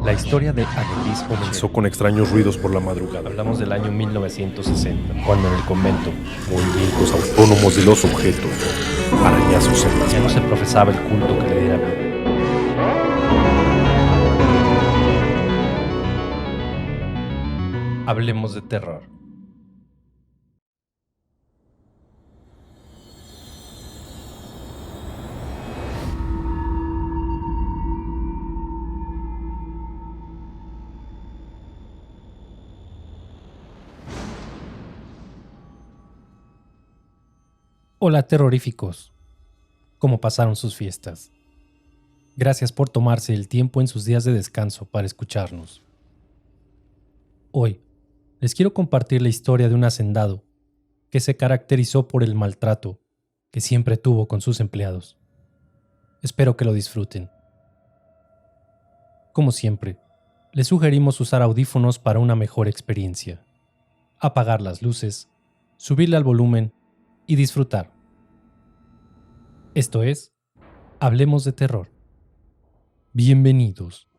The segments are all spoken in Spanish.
La historia de Anelis Omelet. Comenzó con extraños ruidos por la madrugada. Hablamos del año 1960, cuando en el convento Movimientos autónomos de los objetos. Arañazos en las ya no se manos. profesaba el culto que le diera vida. Hablemos de terror. Hola terroríficos, ¿cómo pasaron sus fiestas? Gracias por tomarse el tiempo en sus días de descanso para escucharnos. Hoy les quiero compartir la historia de un hacendado que se caracterizó por el maltrato que siempre tuvo con sus empleados. Espero que lo disfruten. Como siempre, les sugerimos usar audífonos para una mejor experiencia, apagar las luces, subirle al volumen y disfrutar. Esto es, Hablemos de Terror. Bienvenidos.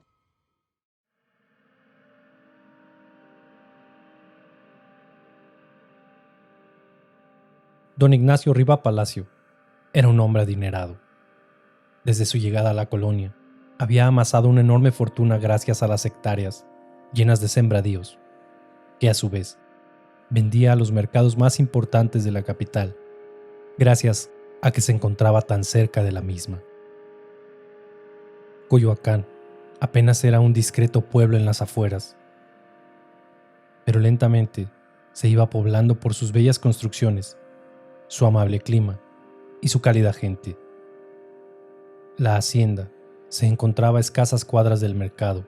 Don Ignacio Riva Palacio era un hombre adinerado. Desde su llegada a la colonia, había amasado una enorme fortuna gracias a las hectáreas llenas de sembradíos, que a su vez vendía a los mercados más importantes de la capital, gracias a que se encontraba tan cerca de la misma. Coyoacán apenas era un discreto pueblo en las afueras, pero lentamente se iba poblando por sus bellas construcciones, su amable clima y su cálida gente. La hacienda se encontraba a escasas cuadras del mercado,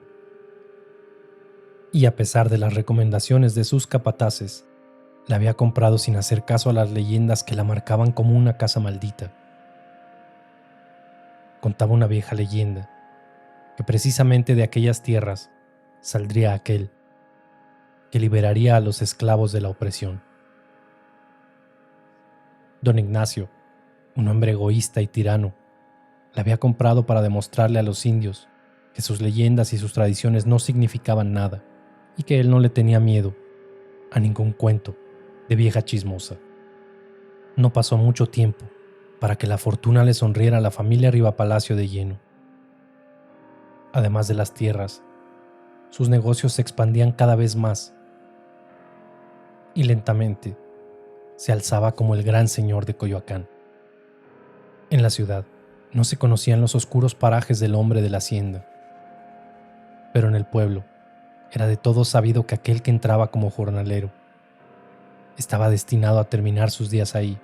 y a pesar de las recomendaciones de sus capataces, la había comprado sin hacer caso a las leyendas que la marcaban como una casa maldita. Contaba una vieja leyenda que precisamente de aquellas tierras saldría aquel que liberaría a los esclavos de la opresión. Don Ignacio, un hombre egoísta y tirano, la había comprado para demostrarle a los indios que sus leyendas y sus tradiciones no significaban nada y que él no le tenía miedo a ningún cuento de vieja chismosa. No pasó mucho tiempo para que la fortuna le sonriera a la familia Rivapalacio de lleno. Además de las tierras, sus negocios se expandían cada vez más y lentamente se alzaba como el gran señor de Coyoacán. En la ciudad no se conocían los oscuros parajes del hombre de la hacienda, pero en el pueblo era de todos sabido que aquel que entraba como jornalero estaba destinado a terminar sus días ahí,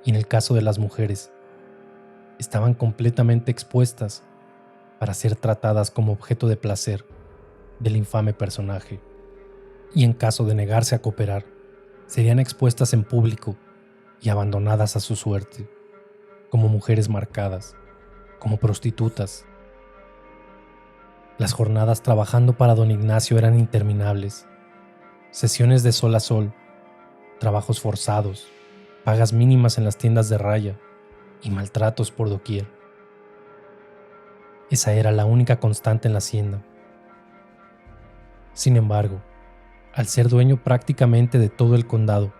y en el caso de las mujeres, estaban completamente expuestas para ser tratadas como objeto de placer del infame personaje, y en caso de negarse a cooperar, serían expuestas en público y abandonadas a su suerte, como mujeres marcadas, como prostitutas. Las jornadas trabajando para don Ignacio eran interminables. Sesiones de sol a sol, trabajos forzados, pagas mínimas en las tiendas de raya y maltratos por doquier. Esa era la única constante en la hacienda. Sin embargo, al ser dueño prácticamente de todo el condado,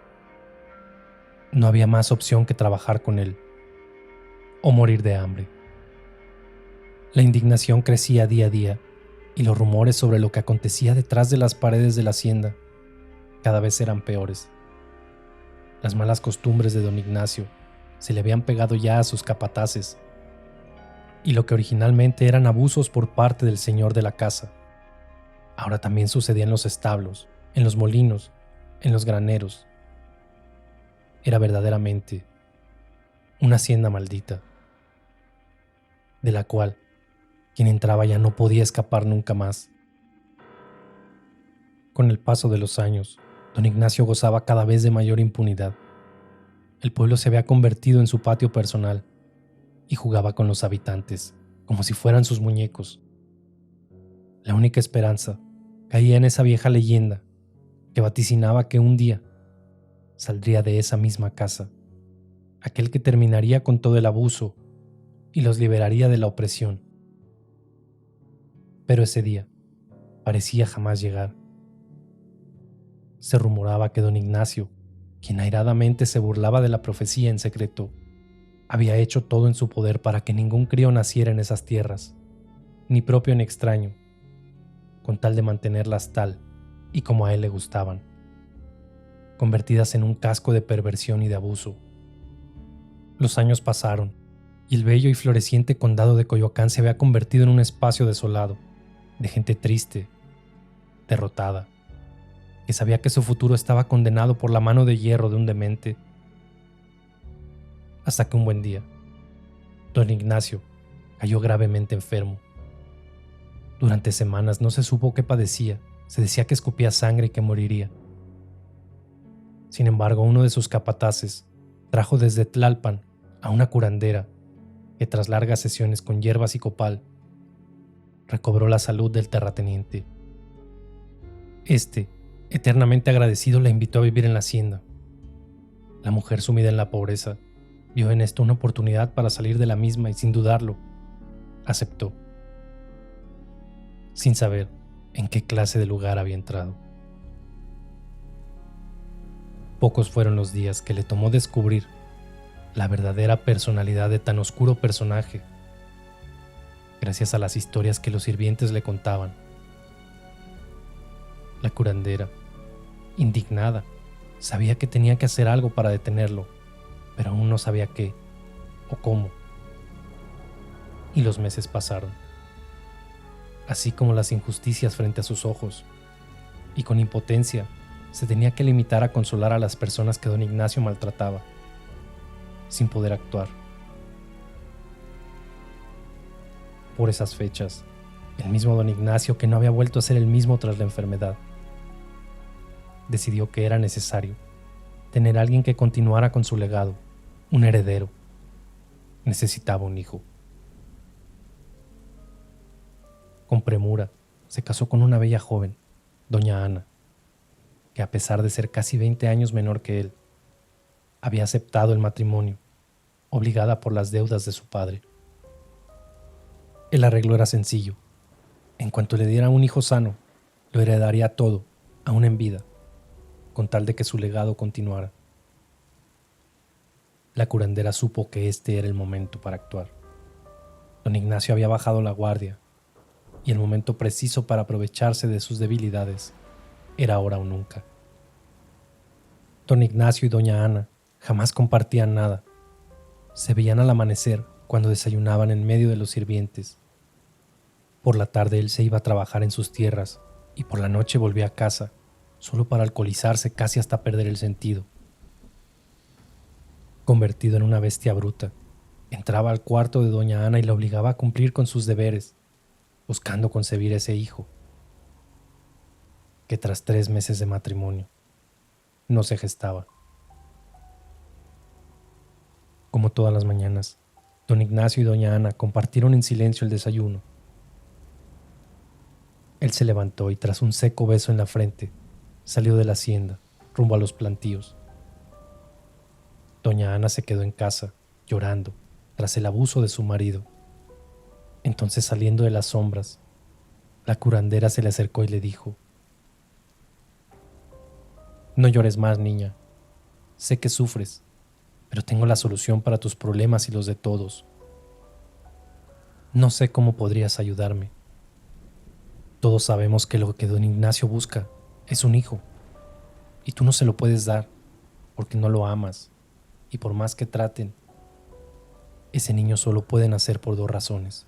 no había más opción que trabajar con él o morir de hambre. La indignación crecía día a día y los rumores sobre lo que acontecía detrás de las paredes de la hacienda cada vez eran peores. Las malas costumbres de don Ignacio se le habían pegado ya a sus capataces, y lo que originalmente eran abusos por parte del señor de la casa, ahora también sucedía en los establos, en los molinos, en los graneros. Era verdaderamente una hacienda maldita, de la cual quien entraba ya no podía escapar nunca más. Con el paso de los años, don Ignacio gozaba cada vez de mayor impunidad. El pueblo se había convertido en su patio personal y jugaba con los habitantes como si fueran sus muñecos. La única esperanza caía en esa vieja leyenda que vaticinaba que un día saldría de esa misma casa aquel que terminaría con todo el abuso y los liberaría de la opresión. Pero ese día parecía jamás llegar. Se rumoraba que don Ignacio, quien airadamente se burlaba de la profecía en secreto, había hecho todo en su poder para que ningún crío naciera en esas tierras, ni propio ni extraño, con tal de mantenerlas tal y como a él le gustaban, convertidas en un casco de perversión y de abuso. Los años pasaron, y el bello y floreciente condado de Coyoacán se había convertido en un espacio desolado, de gente triste, derrotada, que sabía que su futuro estaba condenado por la mano de hierro de un demente. Hasta que un buen día, don Ignacio cayó gravemente enfermo. Durante semanas no se supo qué padecía, se decía que escupía sangre y que moriría. Sin embargo, uno de sus capataces trajo desde Tlalpan a una curandera que tras largas sesiones con hierbas y copal, recobró la salud del terrateniente. Este, eternamente agradecido, la invitó a vivir en la hacienda. La mujer, sumida en la pobreza, vio en esto una oportunidad para salir de la misma y, sin dudarlo, aceptó, sin saber en qué clase de lugar había entrado. Pocos fueron los días que le tomó descubrir la verdadera personalidad de tan oscuro personaje, gracias a las historias que los sirvientes le contaban. La curandera, indignada, sabía que tenía que hacer algo para detenerlo, pero aún no sabía qué o cómo. Y los meses pasaron, así como las injusticias frente a sus ojos, y con impotencia se tenía que limitar a consolar a las personas que don Ignacio maltrataba, sin poder actuar. Por esas fechas, el mismo don Ignacio, que no había vuelto a ser el mismo tras la enfermedad, decidió que era necesario tener a alguien que continuara con su legado, un heredero. Necesitaba un hijo. Con premura, se casó con una bella joven, doña Ana, que a pesar de ser casi 20 años menor que él, había aceptado el matrimonio, obligada por las deudas de su padre. El arreglo era sencillo. En cuanto le diera un hijo sano, lo heredaría todo, aún en vida, con tal de que su legado continuara. La curandera supo que este era el momento para actuar. Don Ignacio había bajado la guardia, y el momento preciso para aprovecharse de sus debilidades era ahora o nunca. Don Ignacio y doña Ana jamás compartían nada. Se veían al amanecer cuando desayunaban en medio de los sirvientes. Por la tarde él se iba a trabajar en sus tierras y por la noche volvía a casa, solo para alcoholizarse casi hasta perder el sentido. Convertido en una bestia bruta, entraba al cuarto de doña Ana y la obligaba a cumplir con sus deberes, buscando concebir ese hijo, que tras 3 meses de matrimonio no se gestaba. Como todas las mañanas, don Ignacio y doña Ana compartieron en silencio el desayuno. Él se levantó y tras un seco beso en la frente, salió de la hacienda, rumbo a los plantíos. Doña Ana se quedó en casa, llorando, tras el abuso de su marido. Entonces, saliendo de las sombras, la curandera se le acercó y le dijo: «No llores más, niña. Sé que sufres, pero tengo la solución para tus problemas y los de todos. No sé cómo podrías ayudarme. Todos sabemos que lo que don Ignacio busca es un hijo, y tú no se lo puedes dar porque no lo amas, y por más que traten, ese niño solo puede nacer por 2 razones.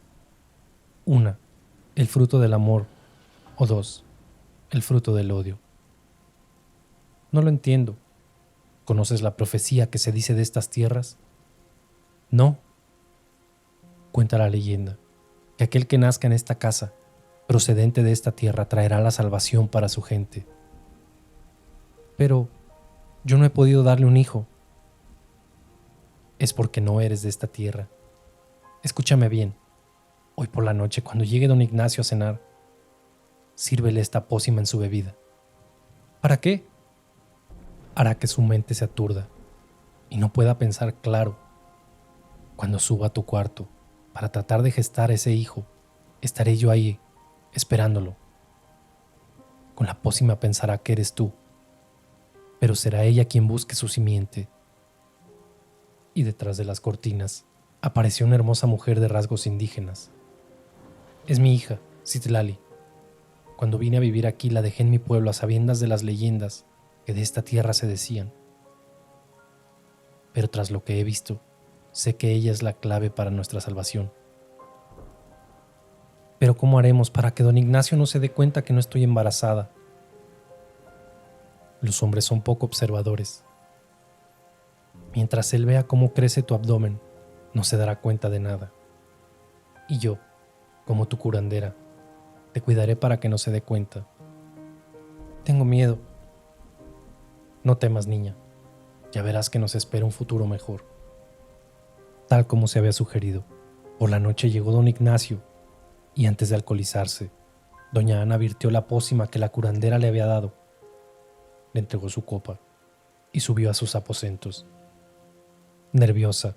1, el fruto del amor, o 2, el fruto del odio. No lo entiendo. ¿Conoces la profecía que se dice de estas tierras? No. Cuenta la leyenda que aquel que nazca en esta casa, procedente de esta tierra, traerá la salvación para su gente. Pero yo no he podido darle un hijo. Es porque no eres de esta tierra. Escúchame bien. Hoy por la noche, cuando llegue don Ignacio a cenar, sírvele esta pócima en su bebida. ¿Para qué? Hará que su mente se aturda y no pueda pensar claro. Cuando suba a tu cuarto para tratar de gestar ese hijo, estaré yo ahí, esperándolo. Con la pócima pensará que eres tú, pero será ella quien busque su simiente. Y detrás de las cortinas apareció una hermosa mujer de rasgos indígenas. Es mi hija, Citlali. Cuando vine a vivir aquí la dejé en mi pueblo a sabiendas de las leyendas que de esta tierra se decían. Pero tras lo que he visto, sé que ella es la clave para nuestra salvación. Pero ¿cómo haremos para que don Ignacio no se dé cuenta que no estoy embarazada? Los hombres son poco observadores. Mientras él vea cómo crece tu abdomen, no se dará cuenta de nada. Y yo, como tu curandera, te cuidaré para que no se dé cuenta. Tengo miedo. No temas, niña. Ya verás que nos espera un futuro mejor. Tal como se había sugerido, por la noche llegó don Ignacio y antes de alcoholizarse, doña Ana virtió la pócima que la curandera le había dado. Le entregó su copa y subió a sus aposentos. Nerviosa,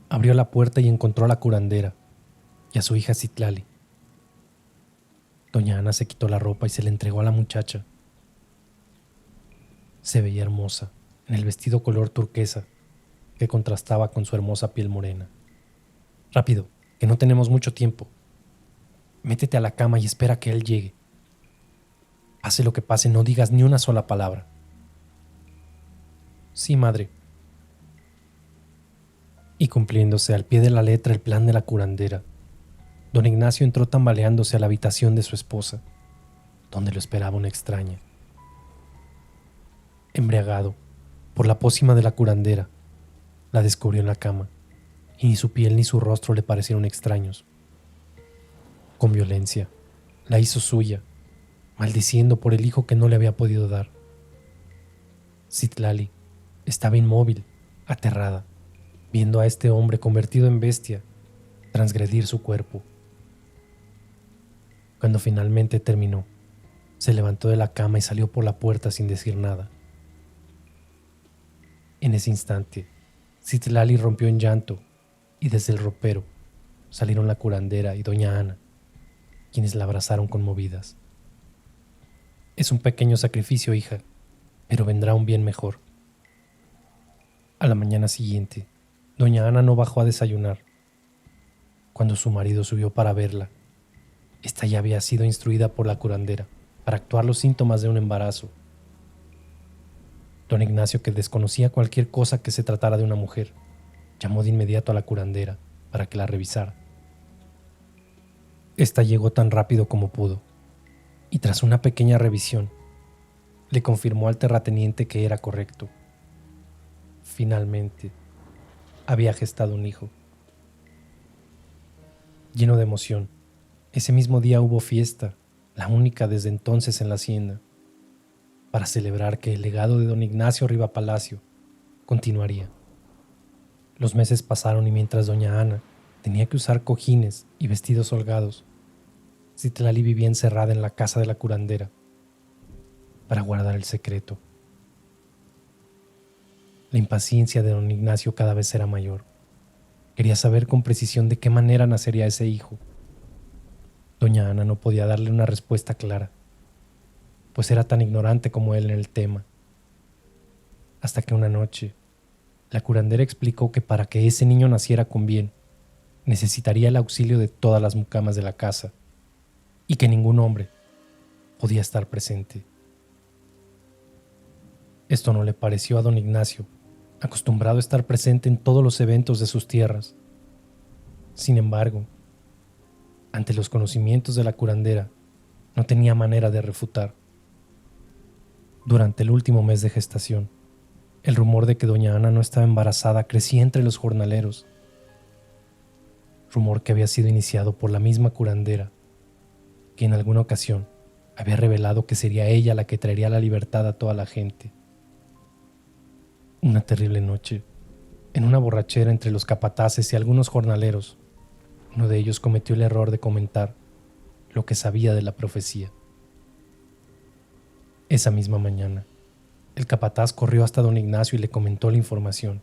abrió la puerta y encontró a la curandera y a su hija Citlali. Doña Ana se quitó la ropa y se le entregó a la muchacha. Se veía hermosa en el vestido color turquesa que contrastaba con su hermosa piel morena. Rápido, que no tenemos mucho tiempo. Métete a la cama y espera que él llegue. Pase lo que pase, no digas ni una sola palabra. Sí, madre. Y cumpliéndose al pie de la letra el plan de la curandera, don Ignacio entró tambaleándose a la habitación de su esposa, donde lo esperaba una extraña. Embriagado por la pócima de la curandera, la descubrió en la cama, y ni su piel ni su rostro le parecieron extraños. Con violencia, la hizo suya, maldiciendo por el hijo que no le había podido dar. Citlali estaba inmóvil, aterrada, viendo a este hombre convertido en bestia transgredir su cuerpo. Cuando finalmente terminó, se levantó de la cama y salió por la puerta sin decir nada. En ese instante, Citlali rompió en llanto y desde el ropero salieron la curandera y doña Ana, quienes la abrazaron conmovidas. Es un pequeño sacrificio, hija, pero vendrá un bien mejor. A la mañana siguiente, doña Ana no bajó a desayunar. Cuando su marido subió para verla, esta ya había sido instruida por la curandera para actuar los síntomas de un embarazo. Don Ignacio, que desconocía cualquier cosa que se tratara de una mujer, llamó de inmediato a la curandera para que la revisara. Esta llegó tan rápido como pudo, y tras una pequeña revisión, le confirmó al terrateniente que era correcto. Finalmente, había gestado un hijo. Lleno de emoción, ese mismo día hubo fiesta, la única desde entonces en la hacienda, para celebrar que el legado de don Ignacio Riva Palacio continuaría. Los meses pasaron y mientras doña Ana tenía que usar cojines y vestidos holgados, Citlali vivía encerrada en la casa de la curandera para guardar el secreto. La impaciencia de don Ignacio cada vez era mayor. Quería saber con precisión de qué manera nacería ese hijo. Doña Ana no podía darle una respuesta clara, pues era tan ignorante como él en el tema. Hasta que una noche, la curandera explicó que para que ese niño naciera con bien, necesitaría el auxilio de todas las mucamas de la casa y que ningún hombre podía estar presente. Esto no le pareció a don Ignacio, acostumbrado a estar presente en todos los eventos de sus tierras. Sin embargo, ante los conocimientos de la curandera, no tenía manera de refutar. Durante el último mes de gestación, el rumor de que doña Ana no estaba embarazada crecía entre los jornaleros. Rumor que había sido iniciado por la misma curandera, que en alguna ocasión había revelado que sería ella la que traería la libertad a toda la gente. Una terrible noche, en una borrachera entre los capataces y algunos jornaleros, uno de ellos cometió el error de comentar lo que sabía de la profecía. Esa misma mañana, el capataz corrió hasta don Ignacio y le comentó la información.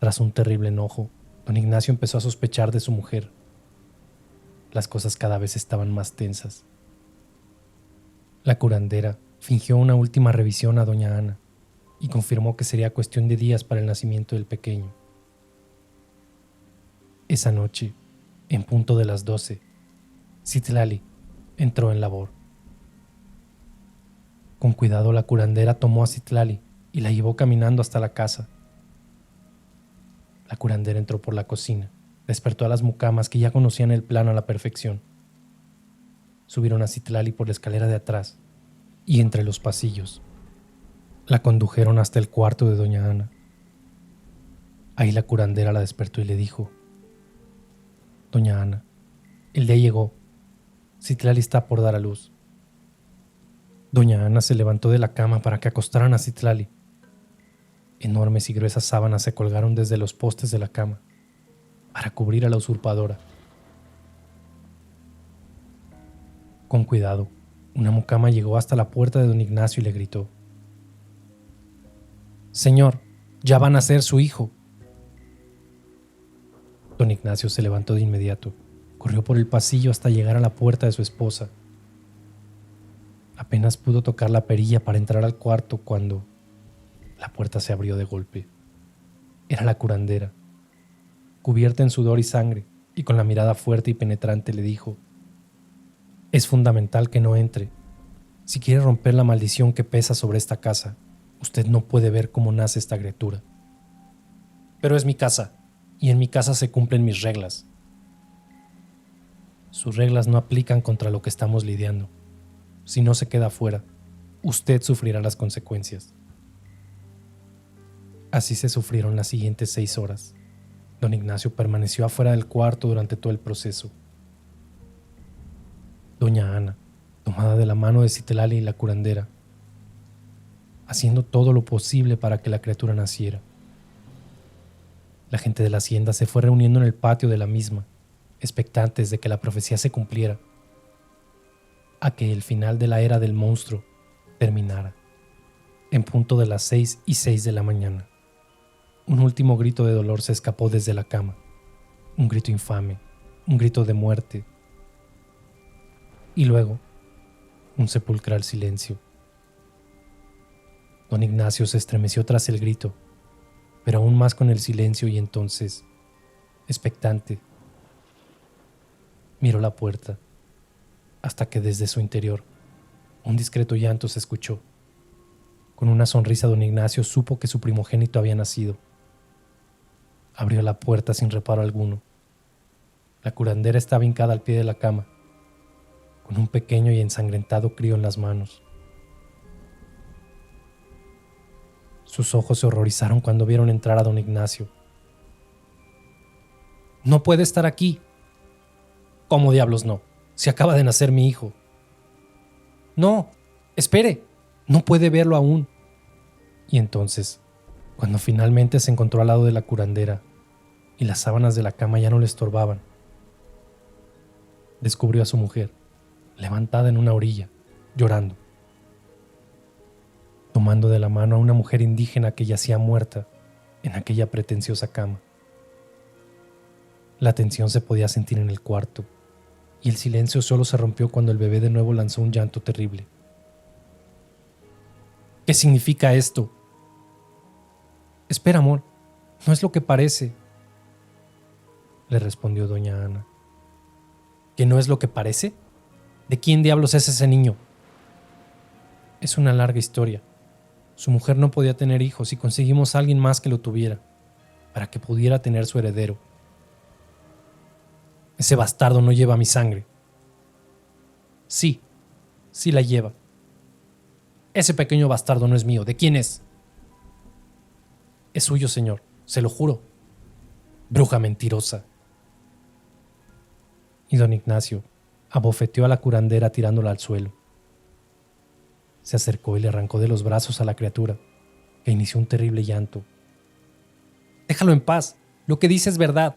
Tras un terrible enojo, don Ignacio empezó a sospechar de su mujer. las cosas cada vez estaban más tensas. La curandera fingió una última revisión a doña Ana y confirmó que sería cuestión de días para el nacimiento del pequeño. Esa noche, en punto de las 12, Citlali entró en labor. Con cuidado la curandera tomó a Citlali y la llevó caminando hasta la casa. La curandera entró por la cocina, despertó a las mucamas que ya conocían el plano a la perfección. Subieron a Citlali por la escalera de atrás y entre los pasillos. La condujeron hasta el cuarto de doña Ana. Ahí la curandera la despertó y le dijo: «Doña Ana, el día llegó. Citlali está por dar a luz». Doña Ana se levantó de la cama para que acostaran a Citlali. Enormes y gruesas sábanas se colgaron desde los postes de la cama para cubrir a la usurpadora. Con cuidado, una mucama llegó hasta la puerta de don Ignacio y le gritó: «Señor, ya va a nacer su hijo». Don Ignacio se levantó de inmediato, corrió por el pasillo hasta llegar a la puerta de su esposa. Apenas pudo tocar la perilla para entrar al cuarto cuando la puerta se abrió de golpe. Era la curandera, cubierta en sudor y sangre, y con la mirada fuerte y penetrante le dijo: «Es fundamental que no entre. Si quiere romper la maldición que pesa sobre esta casa, usted no puede ver cómo nace esta criatura». «Pero es mi casa, y en mi casa se cumplen mis reglas». «Sus reglas no aplican contra lo que estamos lidiando. Si no se queda afuera, usted sufrirá las consecuencias». Así se sufrieron las siguientes 6 horas. Don Ignacio permaneció afuera del cuarto durante todo el proceso. Doña Ana, tomada de la mano de Citlali y la curandera, haciendo todo lo posible para que la criatura naciera. La gente de la hacienda se fue reuniendo en el patio de la misma, expectantes de que la profecía se cumpliera, a que el final de la era del monstruo terminara, en punto de las 6:06 de la mañana. Un último grito de dolor se escapó desde la cama, un grito infame, un grito de muerte, y luego un sepulcral silencio. Don Ignacio se estremeció tras el grito, pero aún más con el silencio, y entonces, expectante, miró la puerta, hasta que desde su interior un discreto llanto se escuchó. Con una sonrisa don Ignacio supo que su primogénito había nacido. Abrió la puerta sin reparo alguno. La curandera estaba hincada al pie de la cama, con un pequeño y ensangrentado crío en las manos. Sus ojos se horrorizaron cuando vieron entrar a don Ignacio. «No puede estar aquí». «¿Cómo diablos no? Si acaba de nacer mi hijo». «No, espere, no puede verlo aún». Y entonces, cuando finalmente se encontró al lado de la curandera y las sábanas de la cama ya no le estorbaban, descubrió a su mujer, levantada en una orilla, llorando, tomando de la mano a una mujer indígena que yacía muerta en aquella pretenciosa cama. La tensión se podía sentir en el cuarto, y el silencio solo se rompió cuando el bebé de nuevo lanzó un llanto terrible. «¿Qué significa esto?» «Espera, amor, no es lo que parece», le respondió doña Ana. «¿Que no es lo que parece? ¿De quién diablos es ese niño?» «Es una larga historia. Su mujer no podía tener hijos y conseguimos a alguien más que lo tuviera, para que pudiera tener su heredero. Ese bastardo no lleva mi sangre». Sí la lleva. «Ese pequeño bastardo no es mío. ¿De quién es?» «Es suyo, señor, se lo juro». «Bruja mentirosa». Y don Ignacio abofeteó a la curandera tirándola al suelo. Se acercó y le arrancó de los brazos a la criatura, que inició un terrible llanto. «Déjalo en paz, lo que dice es verdad»,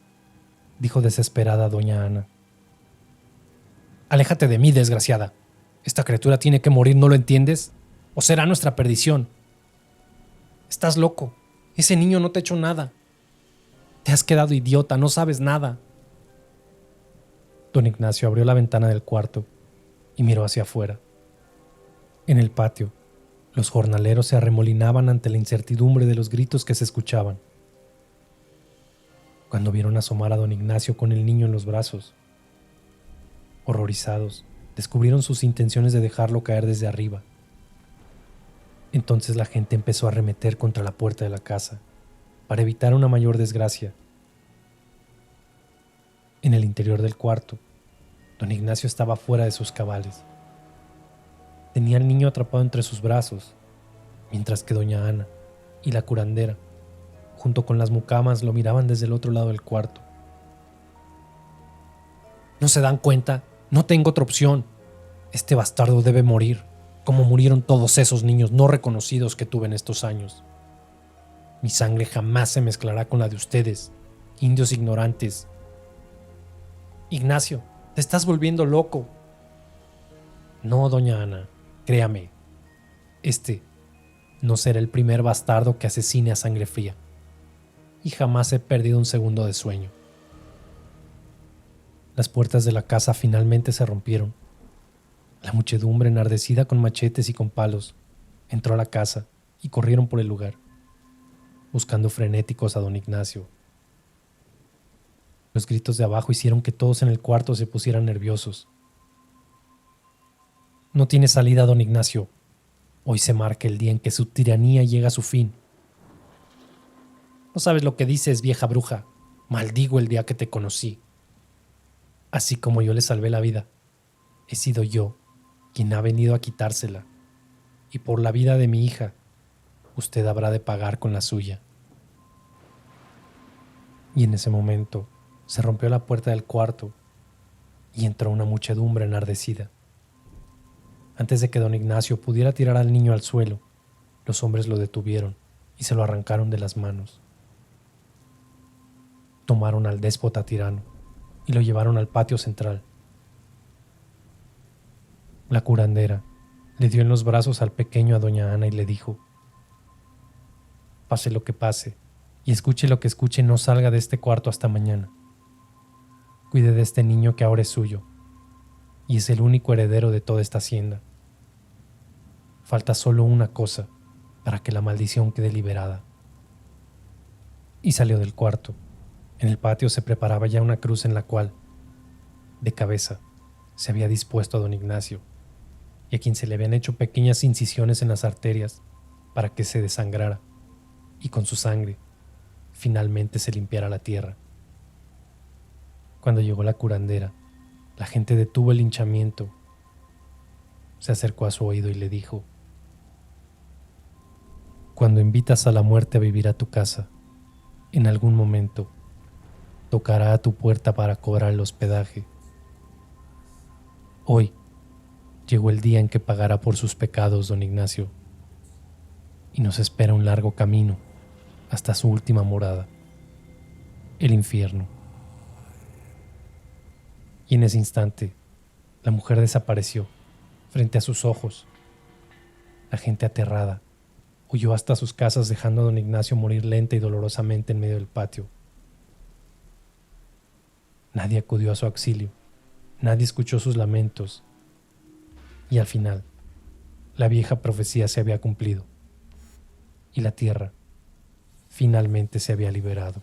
dijo desesperada doña Ana. «Aléjate de mí, desgraciada. Esta criatura tiene que morir, ¿no lo entiendes? O será nuestra perdición». «Estás loco. Ese niño no te ha hecho nada. Te has quedado idiota, no sabes nada». Don Ignacio abrió la ventana del cuarto y miró hacia afuera. En el patio, los jornaleros se arremolinaban ante la incertidumbre de los gritos que se escuchaban. Cuando vieron asomar a don Ignacio con el niño en los brazos, horrorizados, descubrieron sus intenciones de dejarlo caer desde arriba. Entonces la gente empezó a arremeter contra la puerta de la casa para evitar una mayor desgracia. En el interior del cuarto, don Ignacio estaba fuera de sus cabales. Tenía al niño atrapado entre sus brazos, mientras que doña Ana y la curandera, junto con las mucamas, lo miraban desde el otro lado del cuarto. ¿No se dan cuenta? No tengo otra opción. Este bastardo debe morir, como murieron todos esos niños no reconocidos que tuve en estos años. Mi sangre jamás se mezclará con la de ustedes, indios ignorantes. Ignacio, te estás volviendo loco. No, doña Ana, créame, este no será el primer bastardo que asesine a sangre fría, y jamás he perdido un segundo de sueño. Las puertas de la casa finalmente se rompieron. La muchedumbre, enardecida con machetes y con palos, entró a la casa y corrieron por el lugar, buscando frenéticos a don Ignacio. Los gritos de abajo hicieron que todos en el cuarto se pusieran nerviosos. No tiene salida, don Ignacio. Hoy se marca el día en que su tiranía llega a su fin. No sabes lo que dices, vieja bruja. Maldigo el día que te conocí. Así como yo le salvé la vida, he sido yo quien ha venido a quitársela. Y por la vida de mi hija, usted habrá de pagar con la suya. Y en ese momento se rompió la puerta del cuarto y entró una muchedumbre enardecida. Antes de que don Ignacio pudiera tirar al niño al suelo, los hombres lo detuvieron y se lo arrancaron de las manos. Tomaron al déspota tirano y lo llevaron al patio central. La curandera le dio en los brazos al pequeño a doña Ana y le dijo: pase lo que pase y escuche lo que escuche, no salga de este cuarto hasta mañana. Cuide de este niño que ahora es suyo y es el único heredero de toda esta hacienda. Falta solo una cosa para que la maldición quede liberada. Y salió del cuarto. En el patio se preparaba ya una cruz en la cual, de cabeza, se había dispuesto a don Ignacio, y a quien se le habían hecho pequeñas incisiones en las arterias para que se desangrara, y con su sangre finalmente se limpiara la tierra. Cuando llegó la curandera, la gente detuvo el linchamiento, se acercó a su oído y le dijo: cuando invitas a la muerte a vivir a tu casa, en algún momento tocará a tu puerta para cobrar el hospedaje. Hoy llegó el día en que pagará por sus pecados, don Ignacio, y nos espera un largo camino hasta su última morada, el infierno. Y en ese instante, la mujer desapareció frente a sus ojos. La gente aterrada huyó hasta sus casas, dejando a don Ignacio morir lenta y dolorosamente en medio del patio. Nadie acudió a su auxilio, nadie escuchó sus lamentos, y al final, la vieja profecía se había cumplido, y la tierra finalmente se había liberado.